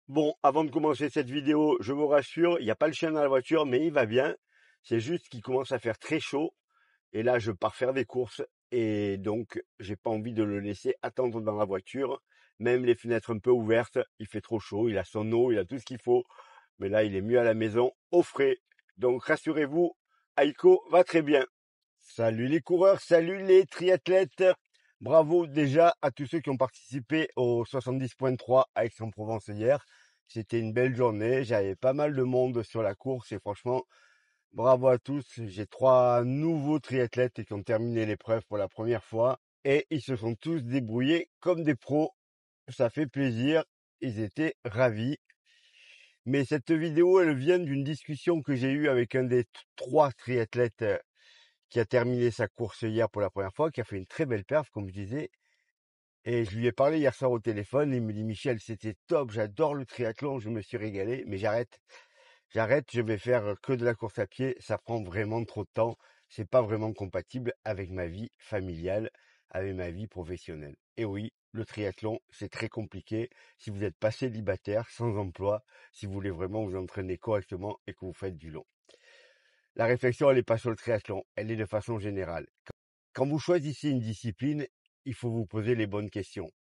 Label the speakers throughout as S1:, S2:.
S1: Bon, avant de commencer cette vidéo, je vous rassure, il n'y a pas le chien dans la voiture, mais il va bien. C'est juste qu'il commence à faire très chaud. Et là, je pars faire des courses. Et donc, j'ai pas envie de le laisser attendre dans la voiture. Même les fenêtres un peu ouvertes, il fait trop chaud, il a son eau, il a tout ce qu'il faut. Mais là, il est mieux à la maison, au frais. Donc, rassurez-vous, Aiko va très bien. Salut les coureurs, salut les triathlètes. Bravo déjà à tous ceux qui ont participé au 70.3 à Aix-en-Provence hier. C'était une belle journée, j'avais pas mal de monde sur la course et franchement, bravo à tous. J'ai 3 nouveaux triathlètes qui ont terminé l'épreuve pour la première fois et ils se sont tous débrouillés comme des pros. Ça fait plaisir, ils étaient ravis. Mais cette vidéo, elle vient d'une discussion que j'ai eue avec un des 3 triathlètes qui a terminé sa course hier pour la première fois, qui a fait une très belle perf, comme je disais. Et je lui ai parlé hier soir au téléphone, et il me dit, Michel, c'était top, j'adore le triathlon, je me suis régalé, mais j'arrête, je vais faire que de la course à pied, ça prend vraiment trop de temps, c'est pas vraiment compatible avec ma vie familiale, avec ma vie professionnelle. Et oui, le triathlon, c'est très compliqué si vous n'êtes pas célibataire, sans emploi, si vous voulez vraiment vous entraîner correctement et que vous faites du long. La réflexion, elle n'est pas sur le triathlon, elle est de façon générale. Quand vous choisissez une discipline, il faut vous poser les bonnes questions.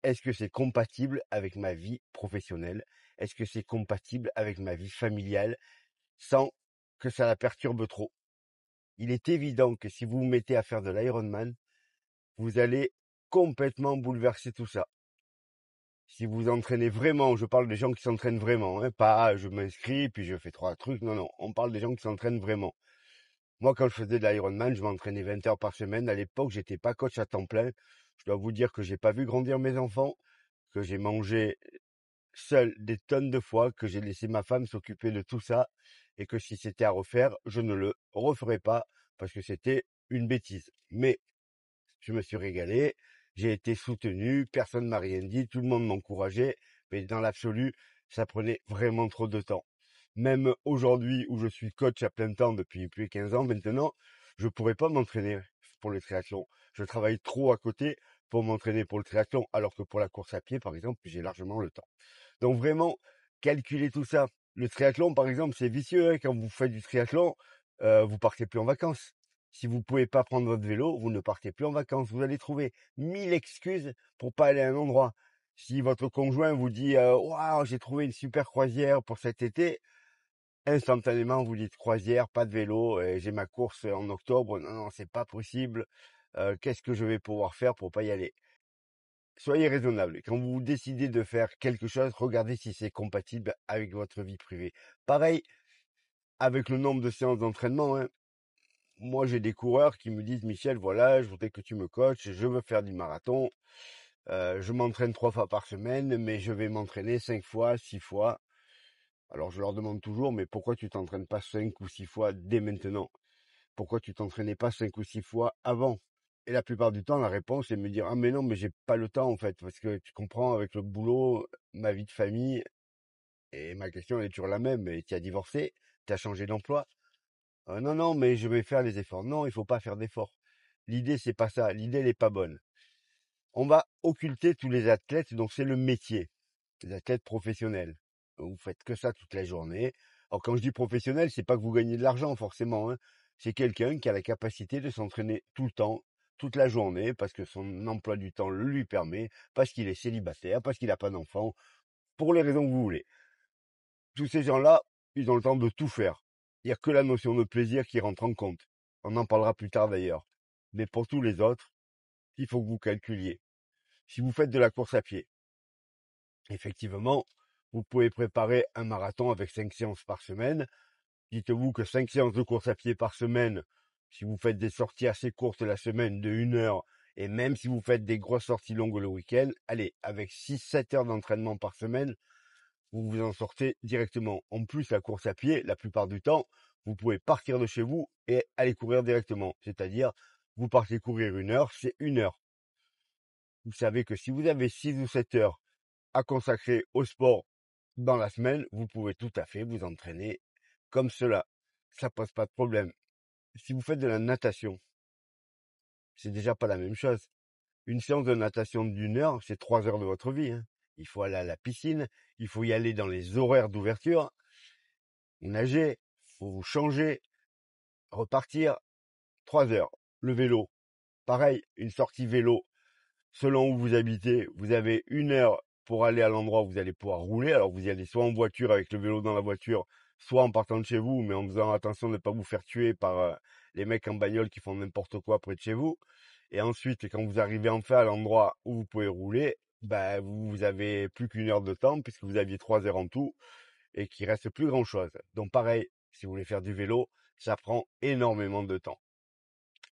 S1: Est-ce que c'est compatible avec ma vie professionnelle? Est-ce que c'est compatible avec ma vie familiale sans que ça la perturbe trop? Il est évident que si vous vous mettez à faire de l'Ironman, vous allez complètement bouleverser tout ça. Si vous vous entraînez vraiment, je parle des gens qui s'entraînent vraiment, hein, pas je m'inscris puis je fais 3 trucs, non, non, on parle des gens qui s'entraînent vraiment. Moi, quand je faisais de l'Ironman, je m'entraînais 20 heures par semaine. À l'époque, j'étais pas coach à temps plein. Je dois vous dire que j'ai pas vu grandir mes enfants, que j'ai mangé seul des tonnes de fois, que j'ai laissé ma femme s'occuper de tout ça, et que si c'était à refaire, je ne le referais pas parce que c'était une bêtise. Mais je me suis régalé, j'ai été soutenu, personne m'a rien dit, tout le monde m'encourageait, mais dans l'absolu, ça prenait vraiment trop de temps. Même aujourd'hui où je suis coach à plein temps depuis plus de 15 ans maintenant, je pourrais pas m'entraîner pour le triathlon. Je travaille trop à côté pour m'entraîner pour le triathlon, alors que pour la course à pied, par exemple, j'ai largement le temps. Donc vraiment, calculer tout ça. Le triathlon, par exemple, c'est vicieux, hein. Quand vous faites du triathlon, vous partez plus en vacances. Si vous pouvez pas prendre votre vélo, vous ne partez plus en vacances. Vous allez trouver 1000 excuses pour pas aller à un endroit. Si votre conjoint vous dit waouh, j'ai trouvé une super croisière pour cet été, instantanément vous dites croisière, pas de vélo, et j'ai ma course en octobre. Non, non, c'est pas possible. Qu'est-ce que je vais pouvoir faire pour pas y aller? Soyez raisonnable. Quand vous décidez de faire quelque chose, regardez si c'est compatible avec votre vie privée. Pareil avec le nombre de séances d'entraînement, hein. Moi, j'ai des coureurs qui me disent, Michel, voilà, je voudrais que tu me coaches, je veux faire du marathon. Je m'entraîne 3 fois par semaine, mais je vais m'entraîner 5 fois, 6 fois. Alors, je leur demande toujours, mais pourquoi tu t'entraînes pas 5 ou 6 fois dès maintenant? Pourquoi tu t'entraînais pas 5 ou 6 fois avant? Et la plupart du temps, la réponse est de me dire, ah mais non, mais j'ai pas le temps en fait, parce que tu comprends, avec le boulot, ma vie de famille, et ma question elle est toujours la même, et tu as divorcé, tu as changé d'emploi. Non, non, mais je vais faire les efforts. Non, il faut pas faire d'efforts. L'idée, c'est pas ça. L'idée, elle est pas bonne. On va occulter tous les athlètes, donc c'est le métier. Les athlètes professionnels. Vous faites que ça toute la journée. Alors quand je dis professionnel, c'est pas que vous gagnez de l'argent forcément, hein. C'est quelqu'un qui a la capacité de s'entraîner tout le temps, toute la journée, parce que son emploi du temps le lui permet, parce qu'il est célibataire, parce qu'il n'a pas d'enfant, pour les raisons que vous voulez. Tous ces gens-là, ils ont le temps de tout faire. Il n'y a que la notion de plaisir qui rentre en compte. On en parlera plus tard d'ailleurs. Mais pour tous les autres, il faut que vous calculiez. Si vous faites de la course à pied, effectivement, vous pouvez préparer un marathon avec 5 séances par semaine. Dites-vous que 5 séances de course à pied par semaine, si vous faites des sorties assez courtes la semaine de 1 heure, et même si vous faites des grosses sorties longues le week-end, allez, avec 6-7 heures d'entraînement par semaine, vous vous en sortez directement. En plus, la course à pied, la plupart du temps, vous pouvez partir de chez vous et aller courir directement. C'est-à-dire, vous partez courir 1 heure, c'est 1 heure. Vous savez que si vous avez 6 ou 7 heures à consacrer au sport dans la semaine, vous pouvez tout à fait vous entraîner comme cela. Ça pose pas de problème. Si vous faites de la natation, c'est déjà pas la même chose. Une séance de natation d'1 heure, c'est 3 heures de votre vie, hein. il faut aller à la piscine, il faut y aller dans les horaires d'ouverture, nager, faut vous changer, repartir, 3 heures. Le vélo, pareil, une sortie vélo, selon où vous habitez, vous avez 1 heure pour aller à l'endroit où vous allez pouvoir rouler. Alors vous y allez soit en voiture avec le vélo dans la voiture, soit en partant de chez vous, mais en faisant attention de ne pas vous faire tuer par les mecs en bagnole qui font n'importe quoi près de chez vous. Et ensuite, quand vous arrivez enfin à l'endroit où vous pouvez rouler, ben, vous avez plus qu'1 heure de temps puisque vous aviez 3 heures en tout et qu'il reste plus grand chose. Donc pareil, si vous voulez faire du vélo, ça prend énormément de temps.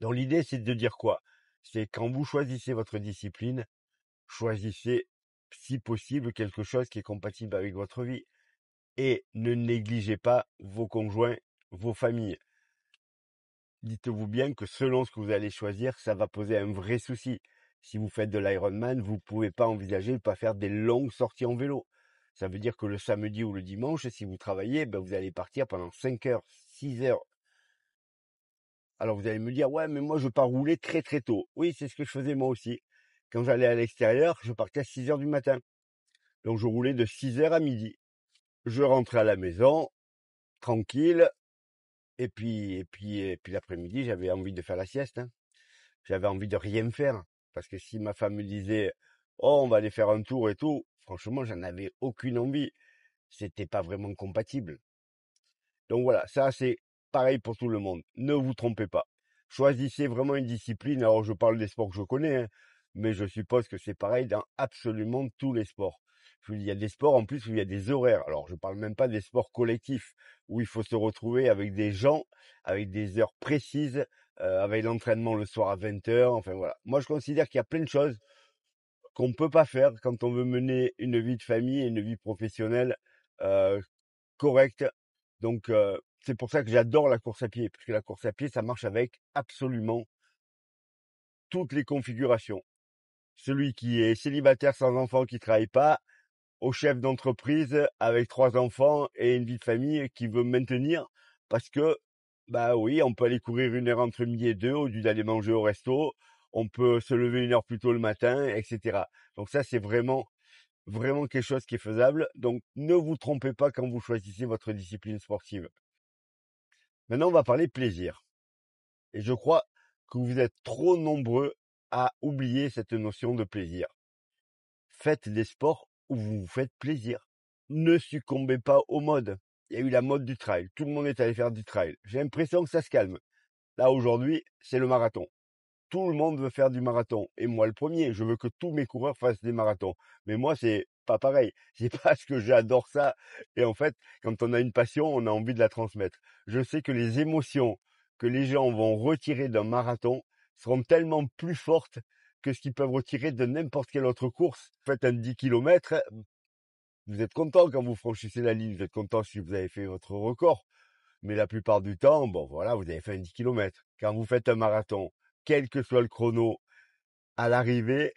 S1: Donc l'idée, c'est de dire quoi? C'est quand vous choisissez votre discipline, choisissez, si possible, quelque chose qui est compatible avec votre vie. Et ne négligez pas vos conjoints, vos familles. Dites-vous bien que selon ce que vous allez choisir, ça va poser un vrai souci. Si vous faites de l'Ironman, vous ne pouvez pas envisager de ne pas faire des longues sorties en vélo. Ça veut dire que le samedi ou le dimanche, si vous travaillez, ben vous allez partir pendant 5 heures, 6 heures. Alors vous allez me dire, ouais, mais moi je pars rouler très très tôt. Oui, c'est ce que je faisais moi aussi. Quand j'allais à l'extérieur, je partais à 6 heures du matin. Donc je roulais de 6 heures à midi. Je rentrais à la maison, tranquille, et puis l'après-midi, j'avais envie de faire la sieste, hein. J'avais envie de rien faire. Parce que si ma femme me disait, oh, on va aller faire un tour et tout, franchement, j'en avais aucune envie. C'était pas vraiment compatible. Donc voilà, ça c'est pareil pour tout le monde. Ne vous trompez pas. Choisissez vraiment une discipline. Alors je parle des sports que je connais, hein, mais je suppose que c'est pareil dans absolument tous les sports. Il y a des sports en plus où il y a des horaires. Alors je parle même pas des sports collectifs où il faut se retrouver avec des gens, avec des heures précises, avec l'entraînement le soir à 20 heures. Enfin voilà. Moi je considère qu'il y a plein de choses qu'on ne peut pas faire quand on veut mener une vie de famille et une vie professionnelle euh, correcte. Donc, c'est pour ça que j'adore la course à pied, parce que la course à pied, ça marche avec absolument toutes les configurations. Celui qui est célibataire sans enfant, qui travaille pas, au chef d'entreprise avec 3 enfants et une vie de famille qui veut maintenir, parce que, bah oui, on peut aller courir 1 heure entre midi et deux au lieu d'aller manger au resto. On peut se lever 1 heure plus tôt le matin, etc. Donc ça, c'est vraiment, vraiment quelque chose qui est faisable. Donc, ne vous trompez pas quand vous choisissez votre discipline sportive. Maintenant, on va parler plaisir. Et je crois que vous êtes trop nombreux à oublier cette notion de plaisir. Faites des sports où vous vous faites plaisir. Ne succombez pas aux modes. Il y a eu la mode du trail. Tout le monde est allé faire du trail. J'ai l'impression que ça se calme. Là, aujourd'hui, c'est le marathon. Tout le monde veut faire du marathon. Et moi, le premier, je veux que tous mes coureurs fassent des marathons. Mais moi, c'est pas pareil. C'est parce que j'adore ça. Et en fait, quand on a une passion, on a envie de la transmettre. Je sais que les émotions que les gens vont retirer d'un marathon seront tellement plus fortes que ce qu'ils peuvent retirer de n'importe quelle autre course. Faites un 10 km, vous êtes content quand vous franchissez la ligne, vous êtes content si vous avez fait votre record. Mais la plupart du temps, bon voilà, vous avez fait un 10 km. Quand vous faites un marathon, quel que soit le chrono, à l'arrivée,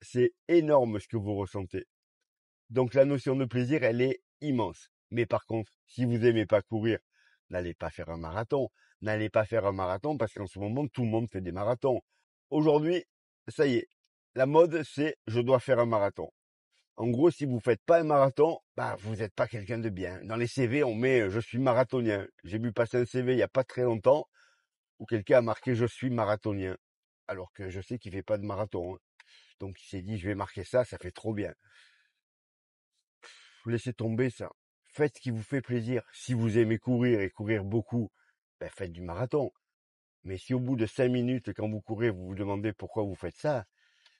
S1: c'est énorme ce que vous ressentez. Donc la notion de plaisir, elle est immense. Mais par contre, si vous aimez pas courir, n'allez pas faire un marathon. N'allez pas faire un marathon parce qu'en ce moment, tout le monde fait des marathons. Aujourd'hui, ça y est, la mode, c'est je dois faire un marathon. En gros, si vous faites pas un marathon, bah vous n'êtes pas quelqu'un de bien. Dans les CV, on met je suis marathonien. J'ai vu passer un CV il y a pas très longtemps où quelqu'un a marqué je suis marathonien, alors que je sais qu'il fait pas de marathon, hein. Donc il s'est dit je vais marquer ça, ça fait trop bien. Laissez tomber ça. Faites ce qui vous fait plaisir. Si vous aimez courir et courir beaucoup, ben faites du marathon. Mais si au bout de 5 minutes, quand vous courez, vous vous demandez pourquoi vous faites ça,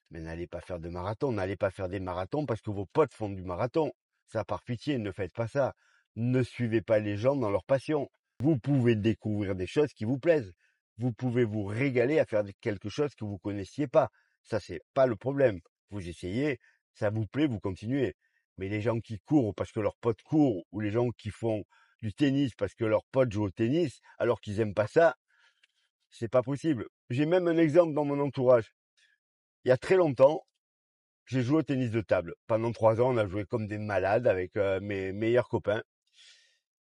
S1: mais n'allez pas faire de marathon, n'allez pas faire des marathons parce que vos potes font du marathon. Ça, par pitié, ne faites pas ça. Ne suivez pas les gens dans leur passion. Vous pouvez découvrir des choses qui vous plaisent. Vous pouvez vous régaler à faire quelque chose que vous connaissiez pas. Ça, c'est pas le problème. Vous essayez, ça vous plaît, vous continuez. Mais les gens qui courent parce que leurs potes courent, ou les gens qui font du tennis parce que leurs potes jouent au tennis, alors qu'ils aiment pas ça, c'est pas possible. J'ai même un exemple dans mon entourage. Il y a très longtemps, j'ai joué au tennis de table. Pendant 3 ans, on a joué comme des malades avec mes meilleurs copains.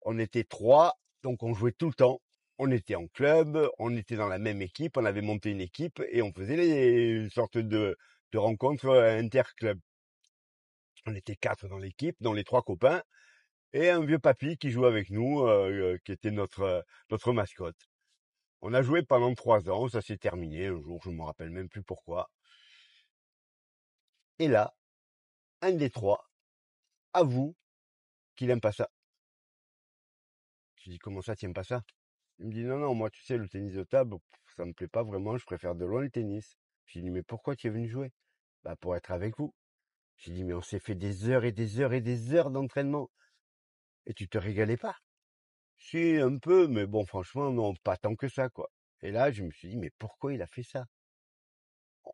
S1: On était trois, donc on jouait tout le temps. On était en club, on était dans la même équipe, on avait monté une équipe et on faisait une sorte de rencontres interclub. On était 4 dans l'équipe, dont les 3 copains, et un vieux papy qui jouait avec nous, qui était notre mascotte. On a joué pendant 3 ans, ça s'est terminé un jour, je ne me rappelle même plus pourquoi. Et là, un des 3 avoue qu'il aime pas ça. Je dis: «Comment ça, tu aimes pas ça?» Il me dit: «Non, non, moi, tu sais, le tennis de table, ça me plaît pas vraiment, je préfère de loin le tennis». J'ai dit: «Mais pourquoi tu es venu jouer?» «Bah, pour être avec vous». J'ai dit: «Mais on s'est fait des heures et des heures et des heures d'entraînement et tu te régalais pas?» «Si, un peu, mais bon, franchement, non, pas tant que ça, quoi». Et là, je me suis dit: «Mais pourquoi il a fait ça?»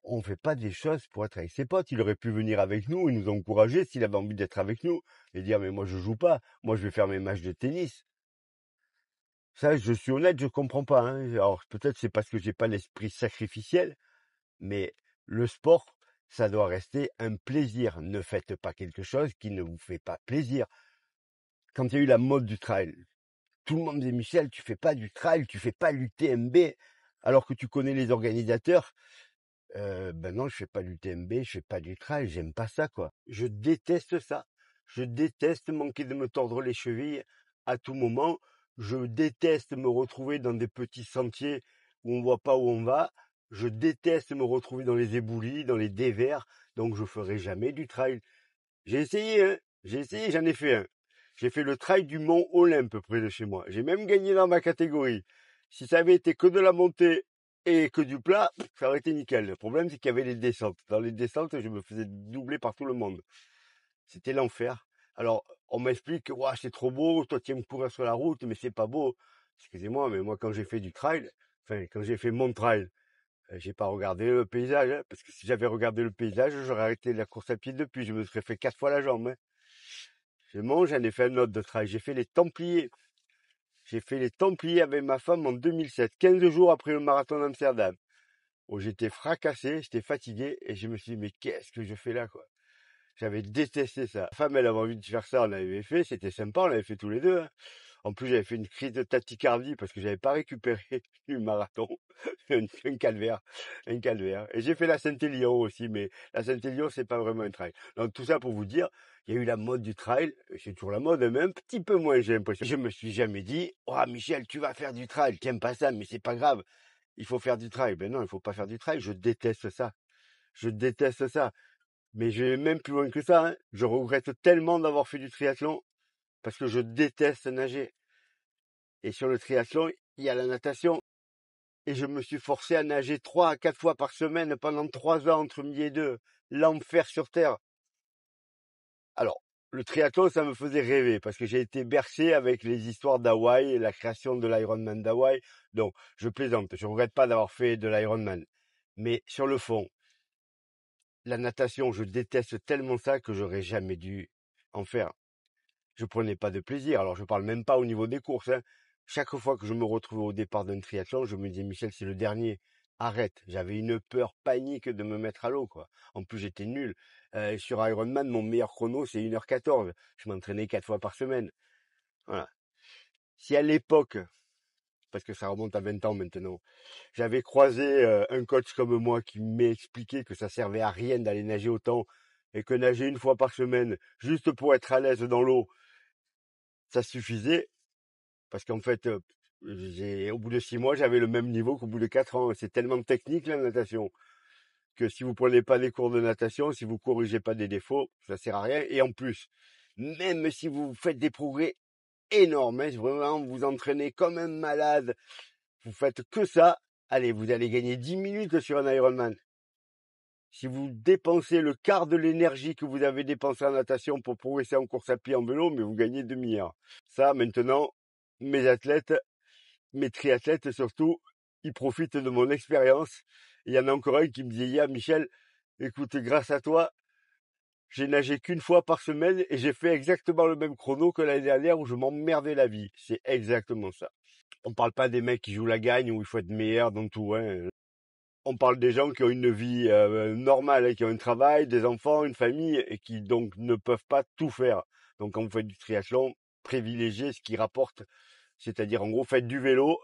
S1: On fait pas des choses pour être avec ses potes. Il aurait pu venir avec nous et nous encourager s'il avait envie d'être avec nous et dire: «Mais moi, je joue pas. Moi, je vais faire mes matchs de tennis». Ça, je suis honnête, je comprends pas, hein. Alors peut-être c'est parce que j'ai pas l'esprit sacrificiel, mais le sport, ça doit rester un plaisir. Ne faites pas quelque chose qui ne vous fait pas plaisir. Quand il y a eu la mode du trail, tout le monde disait: «Michel, tu fais pas du trail, tu fais pas l'UTMB», alors que tu connais les organisateurs. Ben non, je fais pas l'UTMB, je fais pas du trail, j'aime pas ça, quoi. Je déteste ça. Je déteste manquer de me tordre les chevilles à tout moment. Je déteste me retrouver dans des petits sentiers où on voit pas où on va. Je déteste me retrouver dans les éboulis, dans les dévers. Donc je ferai jamais du trail. J'ai essayé, hein. J'ai essayé, j'en ai fait un. J'ai fait le trail du mont Olympe près de chez moi. J'ai même gagné dans ma catégorie. Si ça avait été que de la montée et que du plat, ça aurait été nickel. Le problème, c'est qu'il y avait les descentes. Dans les descentes, je me faisais doubler par tout le monde. C'était l'enfer. Alors, on m'explique que ouah, c'est trop beau, toi tu aimes courir sur la route, mais c'est pas beau. Excusez-moi, mais moi quand j'ai fait du trail, enfin quand j'ai fait mon trail, j'ai pas regardé le paysage, hein, parce que si j'avais regardé le paysage, j'aurais arrêté la course à pied depuis. Je me serais fait 4 fois la jambe, hein. J'en ai fait un autre de trail. J'ai fait les Templiers. J'ai fait les Templiers avec ma femme en 2007, 15 jours après le marathon d'Amsterdam. Où j'étais fracassé, j'étais fatigué, et je me suis dit, mais qu'est-ce que je fais là, quoi? J'avais détesté ça. Ma femme, elle avait envie de faire ça, on avait fait, c'était sympa, on l'avait fait tous les deux, hein. En plus, j'avais fait une crise de tachycardie parce que j'avais pas récupéré du marathon. Un calvaire, un calvaire. Et j'ai fait la Saint-Élion aussi, mais la Saint-Élion, c'est pas vraiment un trail. Donc tout ça pour vous dire, il y a eu la mode du trail, c'est toujours la mode, mais un petit peu moins, j'ai l'impression. Je me suis jamais dit, oh Michel, tu vas faire du trail, t'aimes pas ça, mais c'est pas grave, il faut faire du trail. Ben non, il faut pas faire du trail, je déteste ça. Je déteste ça. Mais je vais même plus loin que ça, hein. Je regrette tellement d'avoir fait du triathlon parce que je déteste nager. Et sur le triathlon, il y a la natation. Et je me suis forcé à nager 3 à 4 fois par semaine pendant 3 ans entre midi et deux. L'enfer sur terre. Alors, le triathlon, ça me faisait rêver parce que j'ai été bercé avec les histoires d'Hawaï et la création de l'Ironman d'Hawaï. Donc, je plaisante. Je ne regrette pas d'avoir fait de l'Ironman. Mais sur le fond, la natation, je déteste tellement ça que j'aurais jamais dû en faire. Je prenais pas de plaisir. Alors, je parle même pas au niveau des courses, hein. Chaque fois que je me retrouvais au départ d'un triathlon, je me disais, Michel, c'est le dernier. Arrête. J'avais une peur panique de me mettre à l'eau, quoi. En plus, j'étais nul. Sur Ironman, mon meilleur chrono, c'est 1h14. Je m'entraînais 4 fois par semaine. Voilà. Si à l'époque, parce que ça remonte à 20 ans maintenant, j'avais croisé un coach comme moi qui m'expliquait que ça servait à rien d'aller nager autant et que nager une fois par semaine, juste pour être à l'aise dans l'eau, ça suffisait. Parce qu'en fait, au bout de 6 mois, j'avais le même niveau qu'au bout de 4 ans. C'est tellement technique, la natation, que si vous prenez pas des cours de natation, si vous corrigez pas des défauts, ça sert à rien. Et en plus, même si vous faites des progrès énormes, hein, vraiment, vous entraînez comme un malade, vous faites que ça, allez, vous allez gagner 10 minutes sur un Ironman. Si vous dépensez le quart de l'énergie que vous avez dépensé en natation pour progresser en course à pied, en vélo, mais vous gagnez demi-heure. Ça, maintenant, mes athlètes, mes triathlètes surtout, ils profitent de mon expérience. Il y en a encore un qui me dit, hier, Michel, écoute, grâce à toi, j'ai nagé qu'une fois par semaine et j'ai fait exactement le même chrono que l'année dernière où je m'emmerdais la vie. C'est exactement ça. On parle pas des mecs qui jouent la gagne où il faut être meilleur dans tout, hein. On parle des gens qui ont une vie normale, hein, qui ont un travail, des enfants, une famille et qui donc ne peuvent pas tout faire. Donc quand vous faites du triathlon, privilégiez ce qui rapporte, c'est-à-dire en gros faites du vélo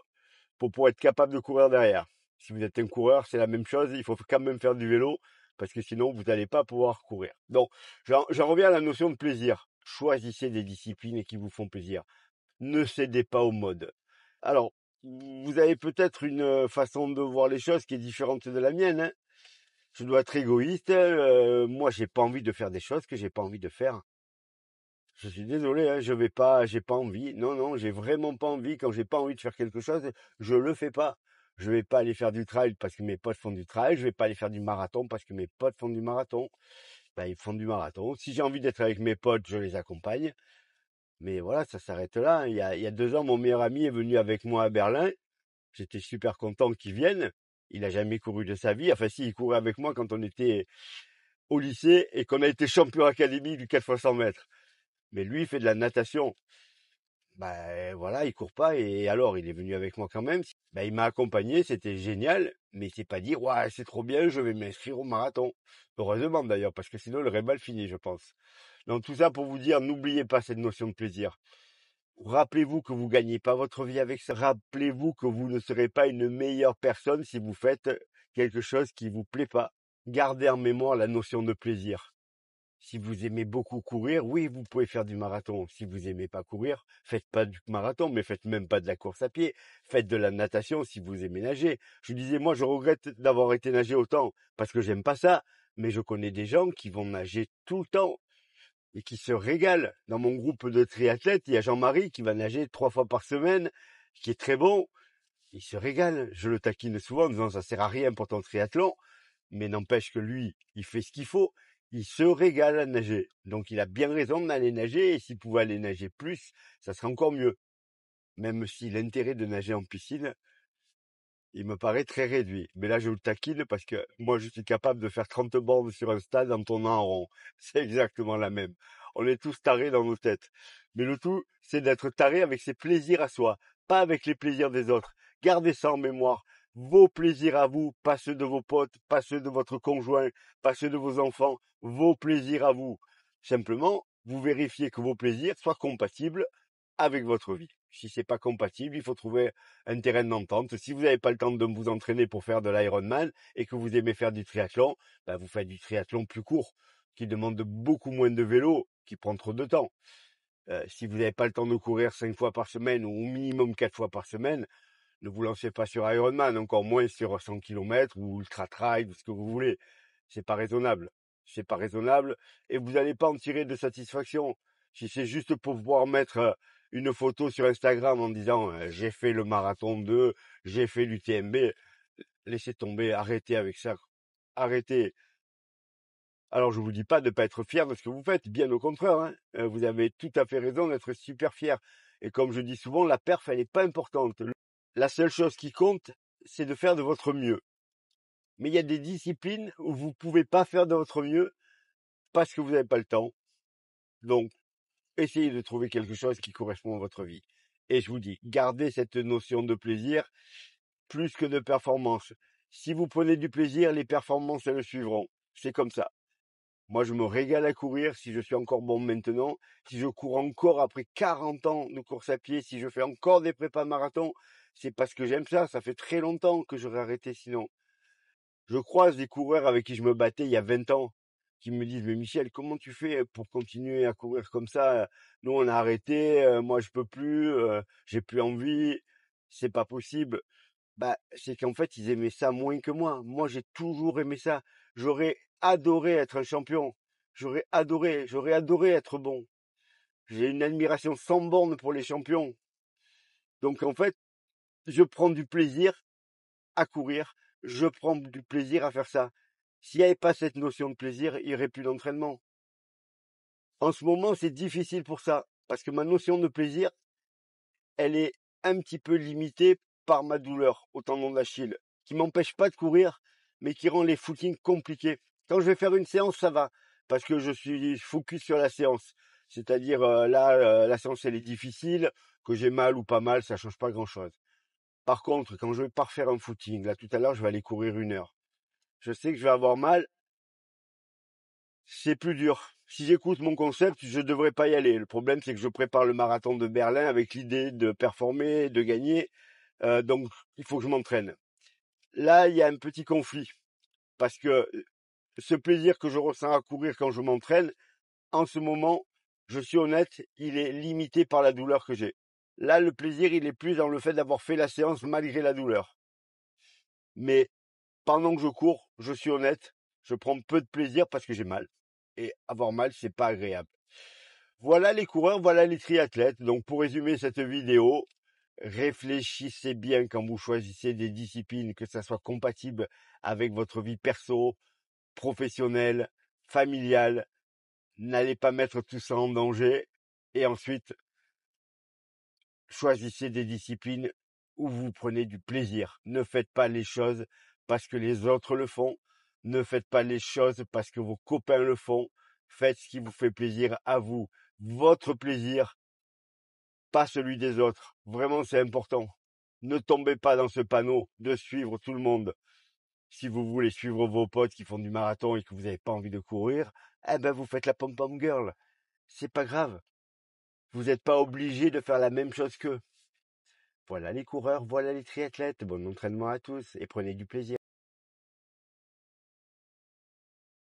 S1: pour être capable de courir derrière. Si vous êtes un coureur, c'est la même chose, il faut quand même faire du vélo parce que sinon, vous n'allez pas pouvoir courir. Donc, j'en reviens à la notion de plaisir. Choisissez des disciplines qui vous font plaisir. Ne cédez pas aux modes. Alors, vous avez peut-être une façon de voir les choses qui est différente de la mienne, hein. Je dois être égoïste. Moi, j'ai pas envie de faire des choses que j'ai pas envie de faire. Je suis désolé, hein, j'ai pas envie. Non, non, j'ai vraiment pas envie. Quand j'ai pas envie de faire quelque chose, je le fais pas. Je vais pas aller faire du trail parce que mes potes font du trail. Je vais pas aller faire du marathon parce que mes potes font du marathon. Ben, ils font du marathon. Si j'ai envie d'être avec mes potes, je les accompagne. Mais voilà, ça s'arrête là. Il y a 2 ans, mon meilleur ami est venu avec moi à Berlin. J'étais super content qu'il vienne. Il a jamais couru de sa vie. Enfin, si, il courait avec moi quand on était au lycée et qu'on a été champion académique du 4 x 100 mètres. Mais lui, il fait de la natation. Ben voilà, il court pas et alors il est venu avec moi quand même. Ben, il m'a accompagné, c'était génial, mais il s'est pas dit ouais, c'est trop bien, je vais m'inscrire au marathon. Heureusement d'ailleurs, parce que sinon il aurait mal fini, je pense. Donc tout ça pour vous dire, n'oubliez pas cette notion de plaisir. Rappelez-vous que vous gagnez pas votre vie avec ça. Rappelez-vous que vous ne serez pas une meilleure personne si vous faites quelque chose qui vous plaît pas. Gardez en mémoire la notion de plaisir. Si vous aimez beaucoup courir, oui, vous pouvez faire du marathon. Si vous aimez pas courir, faites pas du marathon, mais faites même pas de la course à pied. Faites de la natation si vous aimez nager. Je vous disais, moi, je regrette d'avoir été nager autant parce que j'aime pas ça. Mais je connais des gens qui vont nager tout le temps et qui se régalent. Dans mon groupe de triathlètes, il y a Jean-Marie qui va nager 3 fois par semaine, qui est très bon. Il se régale. Je le taquine souvent en disant ça sert à rien pour ton triathlon. Mais n'empêche que lui, il fait ce qu'il faut. Il se régale à nager. Donc il a bien raison d'aller nager. Et s'il pouvait aller nager plus, ça serait encore mieux. Même si l'intérêt de nager en piscine, il me paraît très réduit. Mais là, je le taquine parce que moi, je suis capable de faire 30 bornes sur un stade en tournant en rond. C'est exactement la même. On est tous tarés dans nos têtes. Mais le tout, c'est d'être taré avec ses plaisirs à soi, pas avec les plaisirs des autres. Gardez ça en mémoire. Vos plaisirs à vous, pas ceux de vos potes, pas ceux de votre conjoint, pas ceux de vos enfants, vos plaisirs à vous. Simplement, vous vérifiez que vos plaisirs soient compatibles avec votre vie. Si c'est pas compatible, il faut trouver un terrain d'entente. Si vous n'avez pas le temps de vous entraîner pour faire de l'Ironman et que vous aimez faire du triathlon, ben vous faites du triathlon plus court, qui demande beaucoup moins de vélo, qui prend trop de temps. Si vous n'avez pas le temps de courir 5 fois par semaine ou au minimum 4 fois par semaine, ne vous lancez pas sur Ironman, encore moins sur 100 km ou ultra trail, ou ce que vous voulez. C'est pas raisonnable. C'est pas raisonnable et vous n'allez pas en tirer de satisfaction. Si c'est juste pour pouvoir mettre une photo sur Instagram en disant j'ai fait le marathon 2, j'ai fait l'UTMB, laissez tomber, arrêtez avec ça. Arrêtez. Alors je vous dis pas de ne pas être fier de ce que vous faites, bien au contraire, hein. Vous avez tout à fait raison d'être super fier. Et comme je dis souvent, la perf, elle n'est pas importante. La seule chose qui compte, c'est de faire de votre mieux. Mais il y a des disciplines où vous pouvez pas faire de votre mieux parce que vous n'avez pas le temps. Donc, essayez de trouver quelque chose qui correspond à votre vie. Et je vous dis, gardez cette notion de plaisir plus que de performance. Si vous prenez du plaisir, les performances, elles le suivront. C'est comme ça. Moi, je me régale à courir si je suis encore bon maintenant. Si je cours encore après 40 ans de course à pied, si je fais encore des prépas marathon, c'est parce que j'aime ça. Ça fait très longtemps que j'aurais arrêté sinon. Je croise des coureurs avec qui je me battais il y a 20 ans qui me disent, mais Michel, comment tu fais pour continuer à courir comme ça? Nous, on a arrêté, moi, je peux plus, j'ai plus envie, c'est pas possible. Bah, c'est qu'en fait, ils aimaient ça moins que moi. Moi, j'ai toujours aimé ça. J'aurais adoré être un champion. J'aurais adoré être bon. J'ai une admiration sans borne pour les champions. Donc, en fait, je prends du plaisir à courir. Je prends du plaisir à faire ça. S'il n'y avait pas cette notion de plaisir, il n'y aurait plus d'entraînement. En ce moment, c'est difficile pour ça. Parce que ma notion de plaisir, elle est un petit peu limitée par ma douleur au tendon d'Achille, qui m'empêche pas de courir, mais qui rend les footings compliqués. Quand je vais faire une séance, ça va, parce que je suis focus sur la séance. C'est-à-dire là, la séance elle est difficile, que j'ai mal ou pas mal, ça change pas grand-chose. Par contre, quand je vais pas refaire un footing, là tout à l'heure, je vais aller courir 1 heure. Je sais que je vais avoir mal, c'est plus dur. Si j'écoute mon concept, je devrais pas y aller. Le problème, c'est que je prépare le marathon de Berlin avec l'idée de performer, de gagner. Donc, il faut que je m'entraîne. Là, il y a un petit conflit parce que ce plaisir que je ressens à courir quand je m'entraîne, en ce moment, je suis honnête, il est limité par la douleur que j'ai. Là, le plaisir, il est plus dans le fait d'avoir fait la séance malgré la douleur. Mais pendant que je cours, je suis honnête, je prends peu de plaisir parce que j'ai mal. Et avoir mal, c'est pas agréable. Voilà les coureurs, voilà les triathlètes. Donc pour résumer cette vidéo, réfléchissez bien quand vous choisissez des disciplines, que ça soit compatible avec votre vie perso, professionnelle, familiale. N'allez pas mettre tout ça en danger. Et ensuite, choisissez des disciplines où vous prenez du plaisir. Ne faites pas les choses parce que les autres le font. Ne faites pas les choses parce que vos copains le font. Faites ce qui vous fait plaisir à vous. Votre plaisir, pas celui des autres. Vraiment, c'est important. Ne tombez pas dans ce panneau de suivre tout le monde. Si vous voulez suivre vos potes qui font du marathon et que vous n'avez pas envie de courir, eh ben vous faites la pom-pom girl. C'est pas grave. Vous n'êtes pas obligé de faire la même chose qu'eux. Voilà les coureurs, voilà les triathlètes. Bon entraînement à tous et prenez du plaisir.